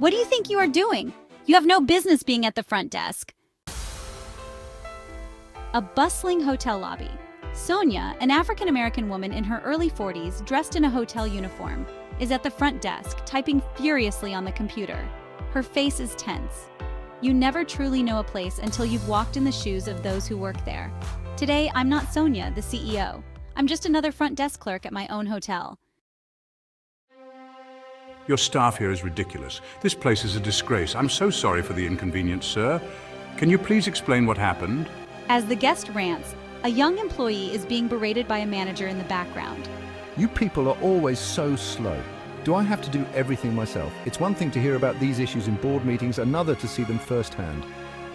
What do you think you are doing? You have no business being at the front desk. A bustling hotel lobby. Sonia, an African-American woman in her early 40s dressed in a hotel uniform, is at the front desk, typing furiously on the computer. Her face is tense. You never truly know a place until you've walked in the shoes of those who work there. Today, I'm not Sonia, the CEO. I'm just another front desk clerk at my own hotel. Your staff here is ridiculous. This place is a disgrace. I'm so sorry for the inconvenience, sir. Can you please explain what happened? As the guest rants, a young employee is being berated by a manager in the background. You people are always so slow. Do I have to do everything myself? It's one thing to hear about these issues in board meetings, another to see them firsthand.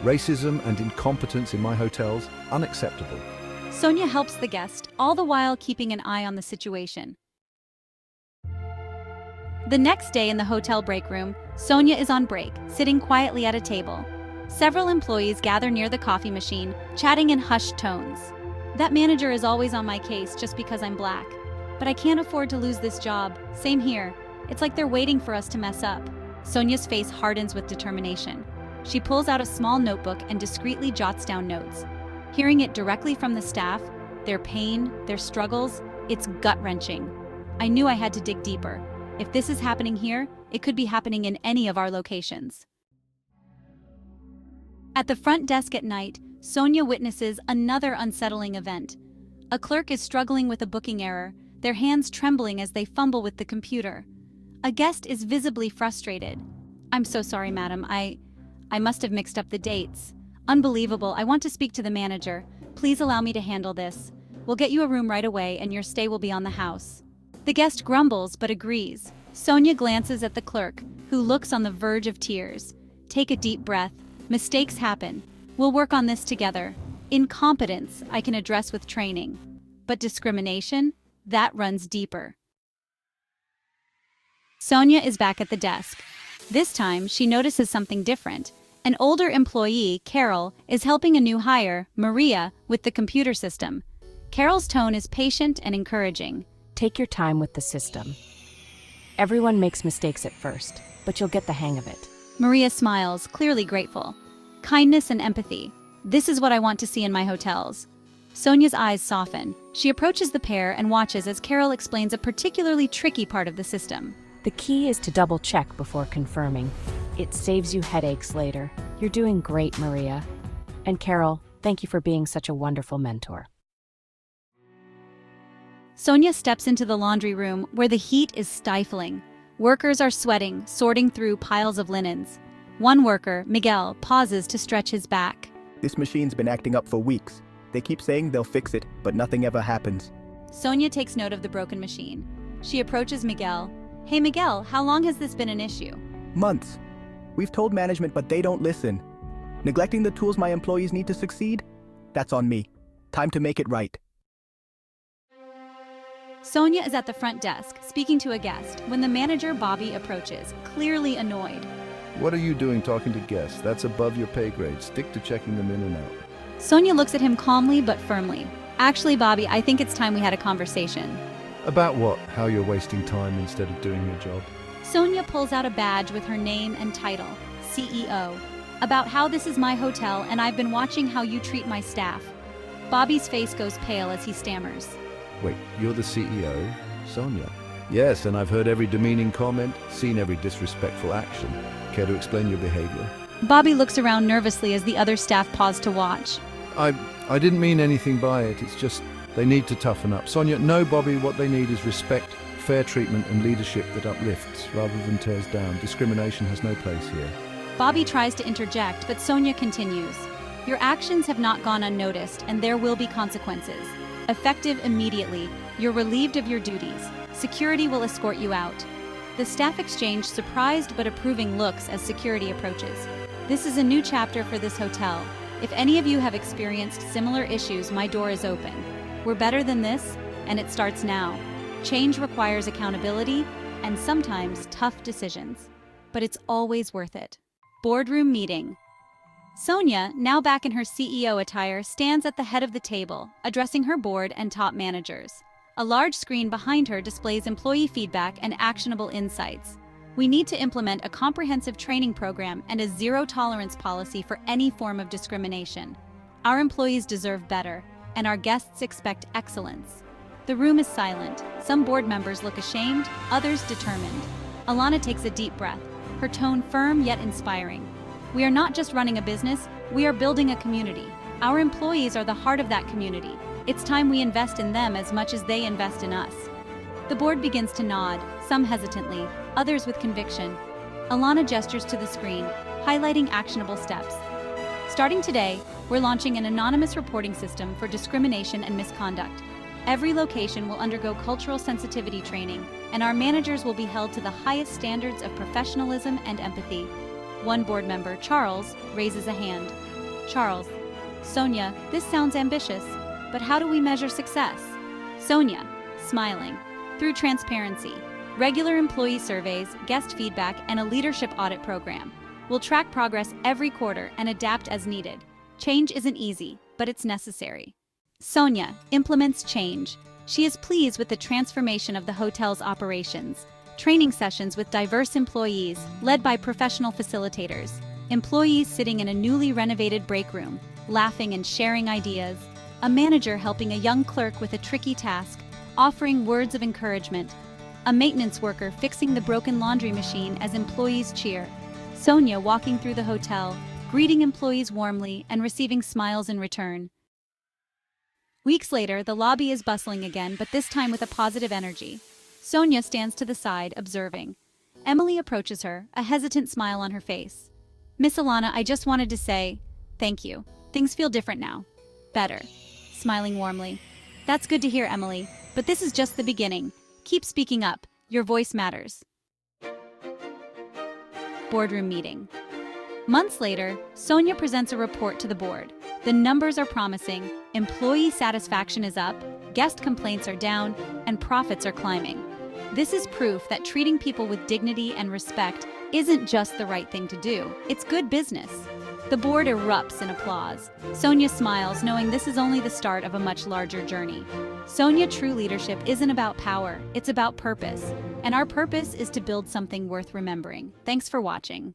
Racism and incompetence in my hotels, unacceptable. Sonia helps the guest, all the while keeping an eye on the situation. The next day in the hotel break room, Sonia is on break, sitting quietly at a table. Several employees gather near the coffee machine, chatting in hushed tones. That manager is always on my case just because I'm black. But I can't afford to lose this job. Same here. It's like they're waiting for us to mess up. Sonia's face hardens with determination. She pulls out a small notebook and discreetly jots down notes. Hearing it directly from the staff, their pain, their struggles, it's gut-wrenching. I knew I had to dig deeper. If this is happening here, it could be happening in any of our locations. At the front desk at night, Sonia witnesses another unsettling event. A clerk is struggling with a booking error, their hands trembling as they fumble with the computer. A guest is visibly frustrated. "I'm so sorry, madam. I must have mixed up the dates. Unbelievable. I want to speak to the manager. Please allow me to handle this. We'll get you a room right away and your stay will be on the house." The guest grumbles but agrees. Sonia glances at the clerk, who looks on the verge of tears. Take a deep breath. Mistakes happen. We'll work on this together. Incompetence I can address with training. But discrimination? That runs deeper. Sonia is back at the desk. This time, she notices something different. An older employee, Carol, is helping a new hire, Maria, with the computer system. Carol's tone is patient and encouraging. Take your time with the system. Everyone makes mistakes at first, but you'll get the hang of it. Maria smiles, clearly grateful. Kindness and empathy. This is what I want to see in my hotels. Sonia's eyes soften. She approaches the pair and watches as Carol explains a particularly tricky part of the system. The key is to double-check before confirming. It saves you headaches later. You're doing great, Maria. And Carol, thank you for being such a wonderful mentor. Sonia steps into the laundry room where the heat is stifling. Workers are sweating, sorting through piles of linens. One worker, Miguel, pauses to stretch his back. This machine's been acting up for weeks. They keep saying they'll fix it, but nothing ever happens. Sonia takes note of the broken machine. She approaches Miguel. "Hey Miguel, how long has this been an issue?" Months. We've told management, but they don't listen. Neglecting the tools my employees need to succeed? That's on me. Time to make it right. Sonia is at the front desk, speaking to a guest, when the manager, Bobby, approaches, clearly annoyed. What are you doing talking to guests? That's above your pay grade. Stick to checking them in and out. Sonia looks at him calmly but firmly. "Actually, Bobby, I think it's time we had a conversation." About what? How you're wasting time instead of doing your job? Sonia pulls out a badge with her name and title, CEO. "About how this is my hotel and I've been watching how you treat my staff." Bobby's face goes pale as he stammers. Wait, you're the CEO? Sonia? Yes, and I've heard every demeaning comment, seen every disrespectful action. Care to explain your behavior? Bobby looks around nervously as the other staff pause to watch. I didn't mean anything by it. It's just they need to toughen up. Sonia, no, Bobby, what they need is respect, fair treatment and leadership that uplifts rather than tears down. Discrimination has no place here. Bobby tries to interject, but Sonia continues. "Your actions have not gone unnoticed, and there will be consequences. Effective immediately, you're relieved of your duties. Security will escort you out." The staff exchange surprised but approving looks as security approaches. "This is a new chapter for this hotel. If any of you have experienced similar issues, my door is open. We're better than this, and it starts now. Change requires accountability and sometimes tough decisions, but it's always worth it." Boardroom meeting. Sonia, now back in her CEO attire, stands at the head of the table, addressing her board and top managers. A large screen behind her displays employee feedback and actionable insights. We need to implement a comprehensive training program and a zero-tolerance policy for any form of discrimination. Our employees deserve better, and our guests expect excellence. The room is silent. Some board members look ashamed, others determined. Alana takes a deep breath, her tone firm yet inspiring. We are not just running a business, we are building a community. Our employees are the heart of that community. It's time we invest in them as much as they invest in us. The board begins to nod, some hesitantly, others with conviction. Alana gestures to the screen, highlighting actionable steps. Starting today, we're launching an anonymous reporting system for discrimination and misconduct. Every location will undergo cultural sensitivity training, and our managers will be held to the highest standards of professionalism and empathy. One board member, Charles, raises a hand. Charles: Sonia, this sounds ambitious, but how do we measure success? Sonia, smiling: through transparency, regular employee surveys, guest feedback, and a leadership audit program. We'll track progress every quarter and adapt as needed. Change isn't easy, but it's necessary. Sonia implements change. She is pleased with the transformation of the hotel's operations. Training sessions with diverse employees, led by professional facilitators. Employees sitting in a newly renovated break room, laughing and sharing ideas. A manager helping a young clerk with a tricky task, offering words of encouragement. A maintenance worker fixing the broken laundry machine as employees cheer. Sonia walking through the hotel, greeting employees warmly and receiving smiles in return. Weeks later, the lobby is bustling again, but this time with a positive energy. Sonia stands to the side, observing. Emily approaches her, a hesitant smile on her face. Miss Alana, I just wanted to say, thank you. Things feel different now. Better. Smiling warmly. That's good to hear, Emily, but this is just the beginning. Keep speaking up. Your voice matters. Boardroom meeting. Months later, Sonia presents a report to the board. The numbers are promising, employee satisfaction is up, guest complaints are down, and profits are climbing. This is proof that treating people with dignity and respect isn't just the right thing to do, it's good business. The board erupts in applause. Sonia smiles, knowing this is only the start of a much larger journey. Sonia, true leadership isn't about power, it's about purpose. And our purpose is to build something worth remembering. Thanks for watching.